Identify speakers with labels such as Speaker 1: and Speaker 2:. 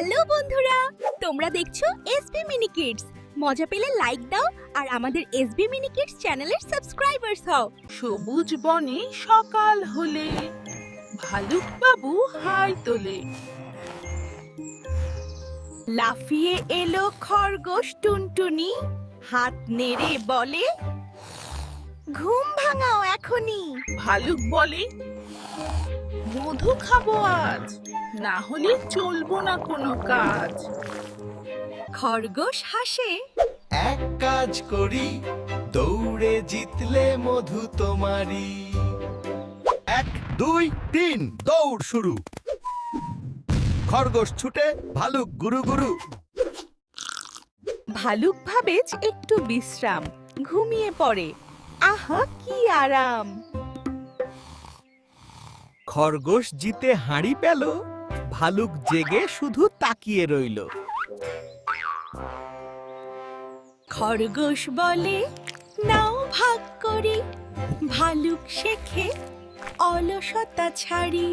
Speaker 1: Hello বন্ধুরা, তোমরা দেখছো এসবি মিনি কিডস। মজা পেলে লাইক দাও আর আমাদের এসবি মিনি কিডস চ্যানেলের সাবস্ক্রাইবার্স হও।
Speaker 2: সবুজ বনে সকাল হলে ভালুক বাবু হাই তোলে।
Speaker 1: লাফিয়ে এলো খরগোশ টুনটুনি, হাত নেড়ে বলে, ঘুম ভাঙাও এখনি।
Speaker 2: ভালুক বলে, মধু খাবো আজ, না হলে চলবো না কোনো কাজ।
Speaker 1: খরগোশ হাসে,
Speaker 3: এক কাজ করি, দৌড়ে জিতলে মধু তোমারই। 1 2 3 দৌড় শুরু। খরগোশ ছুটে, ভালুক গুরু গুরু।
Speaker 1: ভালুক ভাবে যে একটু বিশ্রাম, ঘুমিয়ে পড়ে। আহা কি আরাম।
Speaker 3: খরগোশ জিতে হাঁড়ি পেল, ভালুক জেগে শুধু তাকিয়ে রইল।
Speaker 1: খরগোশ বলে, নাও ভাগ করি, ভালুক শেখে অলসতা ছাড়ি।